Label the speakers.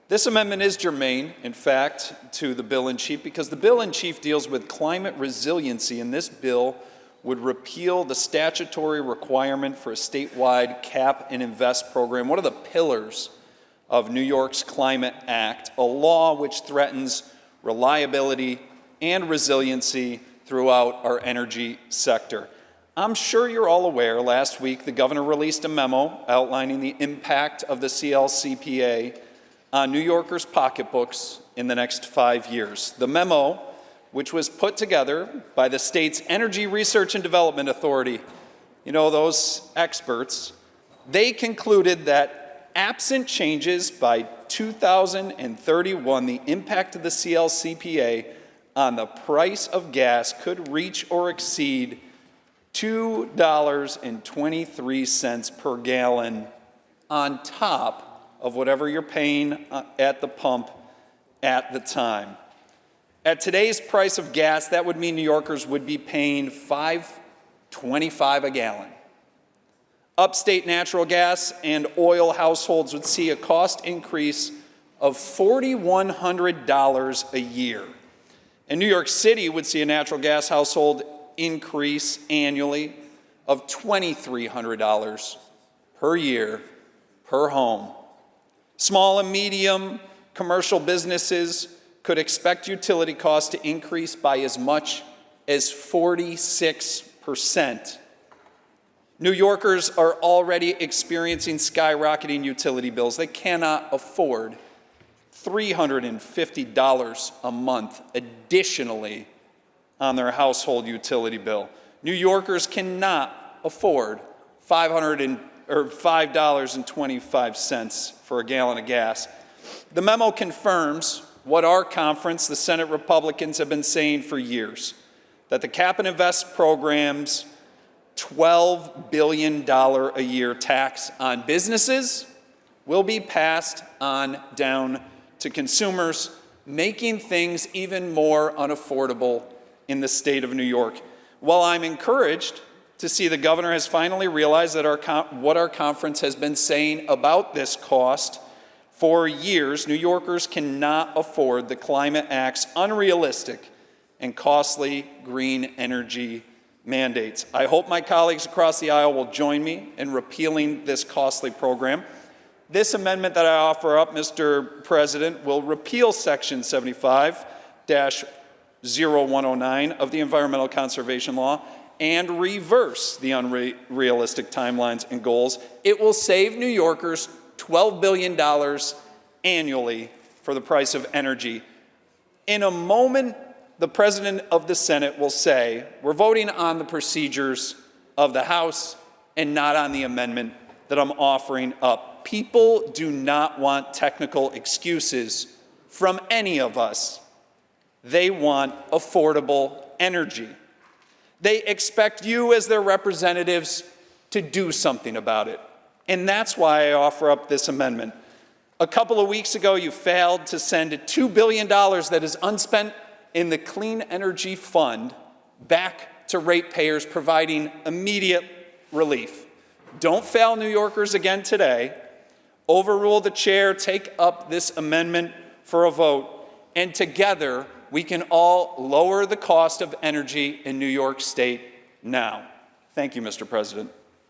Speaker 1: This amendment is germane, in fact, to the bill in chief because the bill in chief deals with climate resiliency, and this bill would repeal the statutory requirement for a statewide cap and invest program, one of the pillars of New York's Climate Act, a law which threatens reliability and resiliency throughout our energy sector. I'm sure you're all aware, last week the governor released a memo outlining the impact of the CLCPA on New Yorkers' pocketbooks in the next 5 years. The memo, which was put together by the state's Energy Research and Development Authority, those experts, they concluded that absent changes by 2031, the impact of the CLCPA on the price of gas could reach or exceed $2.23 per gallon on top of whatever you're paying at the pump at the time. At today's price of gas, that would mean New Yorkers would be paying $5.25 a gallon. Upstate natural gas and oil households would see a cost increase of $4,100 a year. And New York City would see a natural gas household increase annually of $2,300 per year per home. Small and medium commercial businesses could expect utility costs to increase by as much as 46%. New Yorkers are already experiencing skyrocketing utility bills. They cannot afford $350 a month additionally on their household utility bill. New Yorkers cannot afford $5.25 for a gallon of gas. The memo confirms what our conference, the Senate Republicans, have been saying for years, that the Cap and Invest program's $12 billion a year tax on businesses will be passed on down to consumers, making things even more unaffordable in the state of New York. While I'm encouraged to see the governor has finally realized that what our conference has been saying about this cost for years, New Yorkers cannot afford the Climate Act's unrealistic and costly green energy mandates. I hope my colleagues across the aisle will join me in repealing this costly program. This amendment that I offer up, Mr. President, will repeal Section 75-0109 of the Environmental Conservation Law and reverse the unrealistic timelines and goals. It will save New Yorkers $12 billion annually for the price of energy. In a moment, the President of the Senate will say, we're voting on the procedures of the House and not on the amendment that I'm offering up. People do not want technical excuses from any of us. They want affordable energy. They expect you as their representatives to do something about it. And that's why I offer up this amendment. A couple of weeks ago, you failed to send $2 billion that is unspent in the Clean Energy Fund back to ratepayers, providing immediate relief. Don't fail New Yorkers again today. Overrule the chair, take up this amendment for a vote, and together we can all lower the cost of energy in New York State now. Thank you, Mr. President.